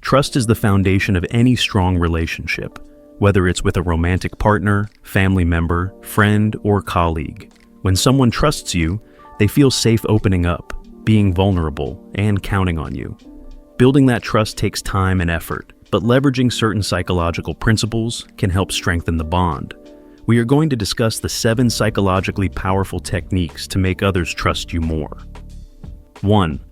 Trust is the foundation of any strong relationship, whether it's with a romantic partner, family member, friend, or colleague. When someone trusts you, they feel safe opening up, being vulnerable, and counting on you. Building that trust takes time and effort, but leveraging certain psychological principles can help strengthen the bond. We are going to discuss the 7 psychologically powerful techniques to make others trust you more. 1.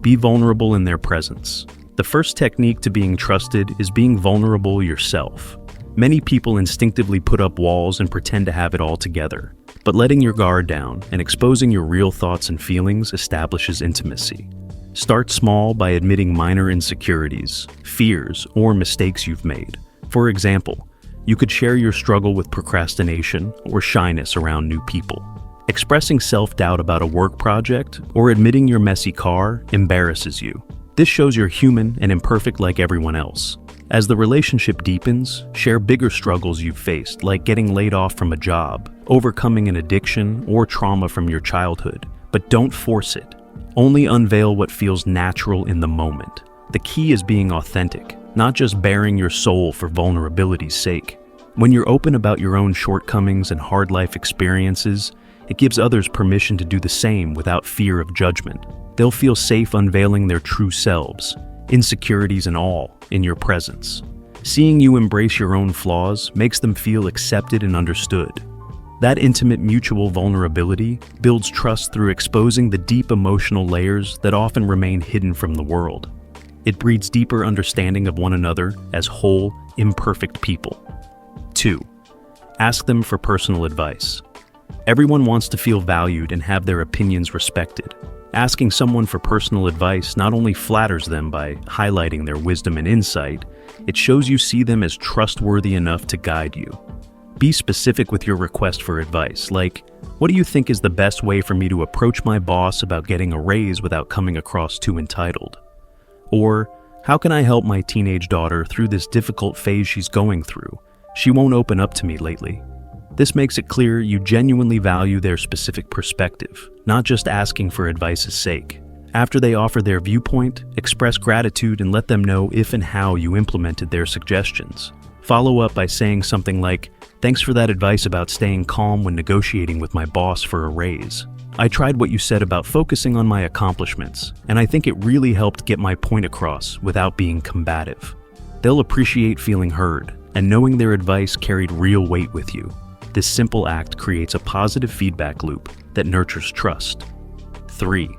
Be vulnerable in their presence. The first technique to being trusted is being vulnerable yourself. Many people instinctively put up walls and pretend to have it all together, but letting your guard down and exposing your real thoughts and feelings establishes intimacy. Start small by admitting minor insecurities, fears, or mistakes you've made. For example, you could share your struggle with procrastination or shyness around new people. Expressing self-doubt about a work project or admitting your messy car embarrasses you. This shows you're human and imperfect like everyone else. As the relationship deepens, share bigger struggles you've faced, like getting laid off from a job, overcoming an addiction, or trauma from your childhood. But don't force it. Only unveil what feels natural in the moment. The key is being authentic, not just baring your soul for vulnerability's sake. When you're open about your own shortcomings and hard life experiences, it gives others permission to do the same without fear of judgment. They'll feel safe unveiling their true selves, insecurities and all, in your presence. Seeing you embrace your own flaws makes them feel accepted and understood. That intimate mutual vulnerability builds trust through exposing the deep emotional layers that often remain hidden from the world. It breeds deeper understanding of one another as whole, imperfect people. 2. Ask them for personal advice. Everyone wants to feel valued and have their opinions respected. Asking someone for personal advice not only flatters them by highlighting their wisdom and insight, it shows you see them as trustworthy enough to guide you. Be specific with your request for advice, like, what do you think is the best way for me to approach my boss about getting a raise without coming across too entitled? Or, how can I help my teenage daughter through this difficult phase she's going through? She won't open up to me lately. This makes it clear you genuinely value their specific perspective, not just asking for advice's sake. After they offer their viewpoint, express gratitude and let them know if and how you implemented their suggestions. Follow up by saying something like, "Thanks for that advice about staying calm when negotiating with my boss for a raise. I tried what you said about focusing on my accomplishments, and I think it really helped get my point across without being combative." They'll appreciate feeling heard and knowing their advice carried real weight with you. This simple act creates a positive feedback loop that nurtures trust. 3.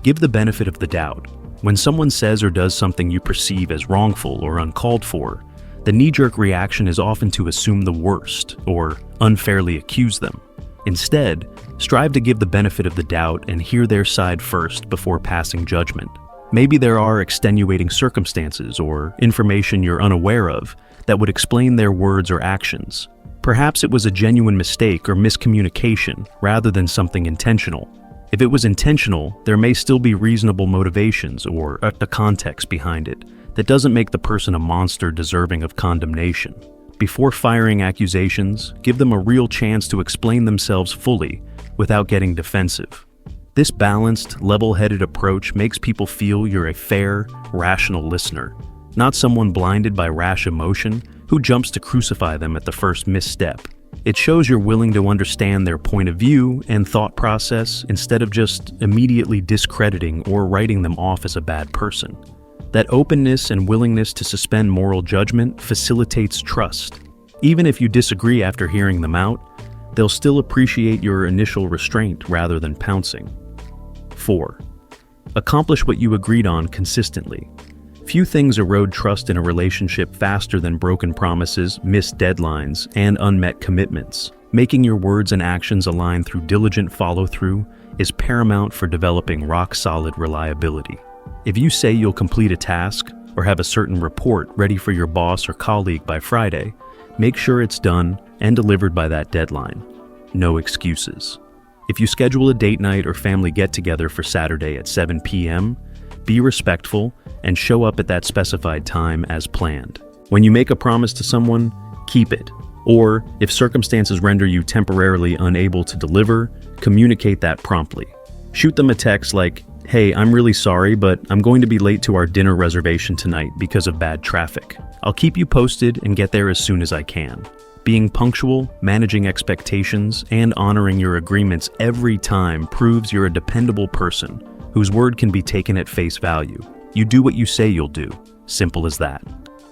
Give the benefit of the doubt. When someone says or does something you perceive as wrongful or uncalled for, the knee-jerk reaction is often to assume the worst or unfairly accuse them. Instead, strive to give the benefit of the doubt and hear their side first before passing judgment. Maybe there are extenuating circumstances or information you're unaware of that would explain their words or actions. Perhaps it was a genuine mistake or miscommunication rather than something intentional. If it was intentional, there may still be reasonable motivations or a context behind it that doesn't make the person a monster deserving of condemnation. Before firing accusations, give them a real chance to explain themselves fully without getting defensive. This balanced, level-headed approach makes people feel you're a fair, rational listener, not someone blinded by rash emotion who jumps to crucify them at the first misstep. It shows you're willing to understand their point of view and thought process instead of just immediately discrediting or writing them off as a bad person. That openness and willingness to suspend moral judgment facilitates trust. Even if you disagree after hearing them out, they'll still appreciate your initial restraint rather than pouncing. 4. Accomplish what you agreed on consistently. Few things erode trust in a relationship faster than broken promises, missed deadlines, and unmet commitments. Making your words and actions align through diligent follow-through is paramount for developing rock-solid reliability. If you say you'll complete a task or have a certain report ready for your boss or colleague by Friday, make sure it's done and delivered by that deadline. No excuses. If you schedule a date night or family get-together for Saturday at 7 p.m., be respectful and show up at that specified time as planned. When you make a promise to someone, keep it. Or, if circumstances render you temporarily unable to deliver, communicate that promptly. Shoot them a text like, Hey, I'm really sorry, but I'm going to be late to our dinner reservation tonight because of bad traffic. I'll keep you posted and get there as soon as I can. Being punctual, managing expectations, and honoring your agreements every time proves you're a dependable person whose word can be taken at face value. You do what you say you'll do. Simple as that.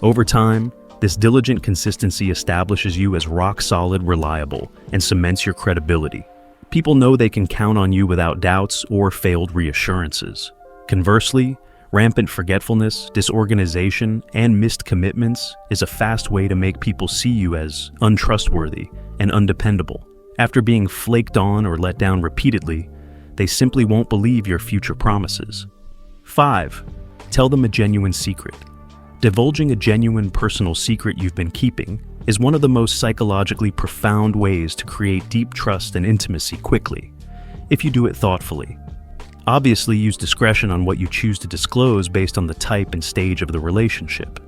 Over time, this diligent consistency establishes you as rock-solid, reliable, and cements your credibility. People know they can count on you without doubts or failed reassurances. Conversely, rampant forgetfulness, disorganization, and missed commitments is a fast way to make people see you as untrustworthy and undependable. After being flaked on or let down repeatedly, they simply won't believe your future promises. 5. Tell them a genuine secret. Divulging a genuine personal secret you've been keeping is one of the most psychologically profound ways to create deep trust and intimacy quickly, if you do it thoughtfully. Obviously, use discretion on what you choose to disclose based on the type and stage of the relationship.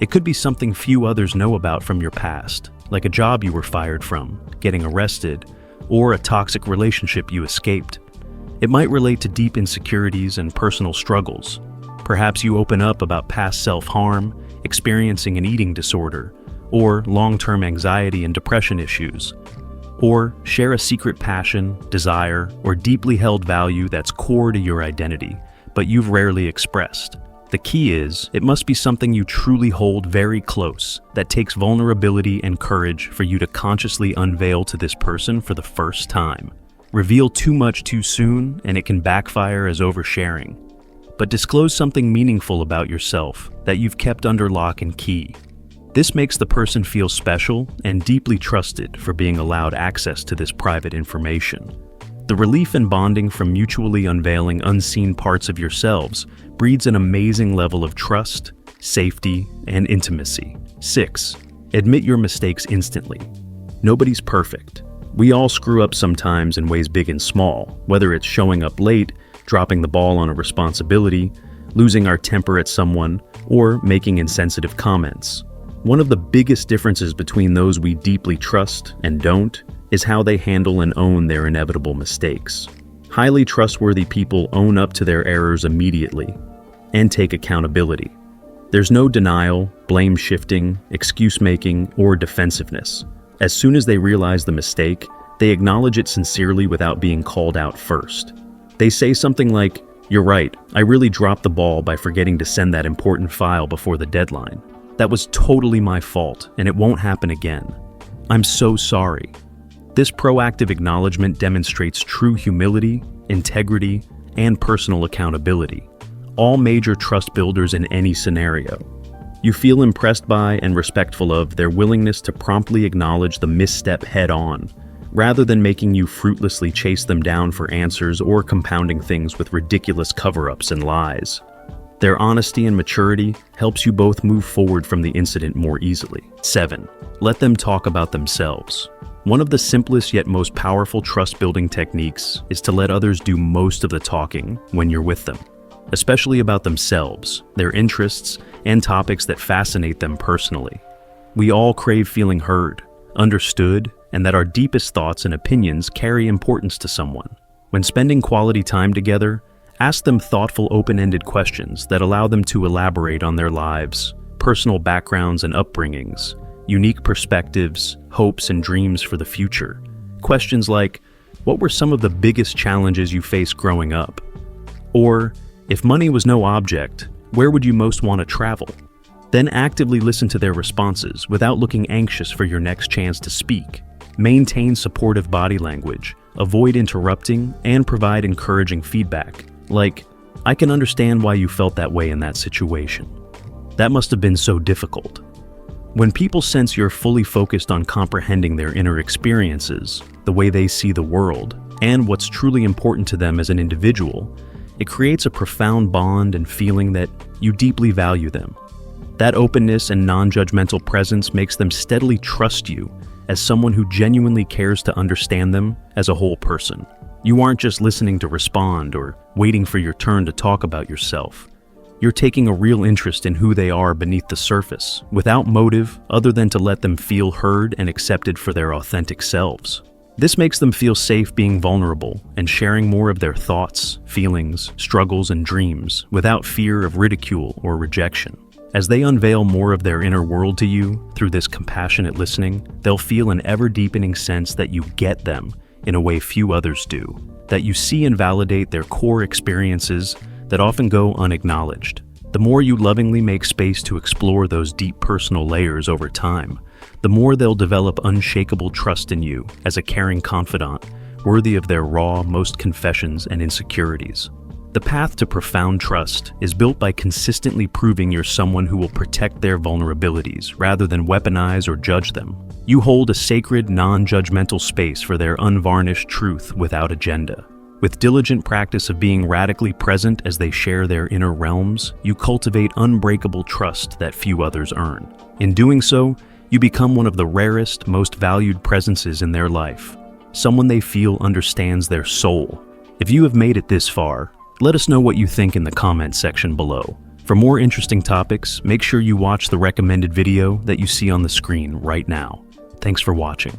It could be something few others know about from your past, like a job you were fired from, getting arrested, or a toxic relationship you escaped. It might relate to deep insecurities and personal struggles. Perhaps you open up about past self-harm, experiencing an eating disorder, or long-term anxiety and depression issues. Or share a secret passion, desire, or deeply held value that's core to your identity, but you've rarely expressed. The key is, it must be something you truly hold very close, that takes vulnerability and courage for you to consciously unveil to this person for the first time. Reveal too much too soon, and it can backfire as oversharing. But disclose something meaningful about yourself that you've kept under lock and key. This makes the person feel special and deeply trusted for being allowed access to this private information. The relief and bonding from mutually unveiling unseen parts of yourselves breeds an amazing level of trust, safety, and intimacy. 6. Admit your mistakes instantly. Nobody's perfect. We all screw up sometimes in ways big and small, whether it's showing up late, dropping the ball on a responsibility, losing our temper at someone, or making insensitive comments. One of the biggest differences between those we deeply trust and don't is how they handle and own their inevitable mistakes. Highly trustworthy people own up to their errors immediately and take accountability. There's no denial, blame shifting, excuse making, or defensiveness. As soon as they realize the mistake, they acknowledge it sincerely without being called out first. They say something like, "You're right, I really dropped the ball by forgetting to send that important file before the deadline. That was totally my fault, and it won't happen again. I'm so sorry." This proactive acknowledgement demonstrates true humility, integrity, and personal accountability, all major trust builders in any scenario. You feel impressed by and respectful of their willingness to promptly acknowledge the misstep head-on, rather than making you fruitlessly chase them down for answers or compounding things with ridiculous cover-ups and lies. Their honesty and maturity helps you both move forward from the incident more easily. 7. Let them talk about themselves. One of the simplest yet most powerful trust-building techniques is to let others do most of the talking when you're with them, especially about themselves, their interests, and topics that fascinate them personally. We all crave feeling heard, understood, and that our deepest thoughts and opinions carry importance to someone. When spending quality time together, ask them thoughtful, open-ended questions that allow them to elaborate on their lives, personal backgrounds and upbringings, unique perspectives, hopes and dreams for the future. Questions like, what were some of the biggest challenges you faced growing up? Or, if money was no object, where would you most want to travel? Then actively listen to their responses without looking anxious for your next chance to speak. Maintain supportive body language, avoid interrupting, and provide encouraging feedback. Like, I can understand why you felt that way in that situation. That must have been so difficult. When people sense you're fully focused on comprehending their inner experiences, the way they see the world, and what's truly important to them as an individual, it creates a profound bond and feeling that you deeply value them. That openness and non-judgmental presence makes them steadily trust you as someone who genuinely cares to understand them as a whole person. You aren't just listening to respond or waiting for your turn to talk about yourself. You're taking a real interest in who they are beneath the surface, without motive other than to let them feel heard and accepted for their authentic selves. This makes them feel safe being vulnerable and sharing more of their thoughts, feelings, struggles, and dreams without fear of ridicule or rejection. As they unveil more of their inner world to you through this compassionate listening, they'll feel an ever-deepening sense that you get them in a way few others do, that you see and validate their core experiences that often go unacknowledged. The more you lovingly make space to explore those deep personal layers over time, the more they'll develop unshakable trust in you as a caring confidant, worthy of their raw, most confessions and insecurities. The path to profound trust is built by consistently proving you're someone who will protect their vulnerabilities rather than weaponize or judge them. You hold a sacred, non-judgmental space for their unvarnished truth without agenda. With diligent practice of being radically present as they share their inner realms, you cultivate unbreakable trust that few others earn. In doing so, you become one of the rarest, most valued presences in their life, someone they feel understands their soul. If you have made it this far, let us know what you think in the comments section below. For more interesting topics, make sure you watch the recommended video that you see on the screen right now. Thanks for watching.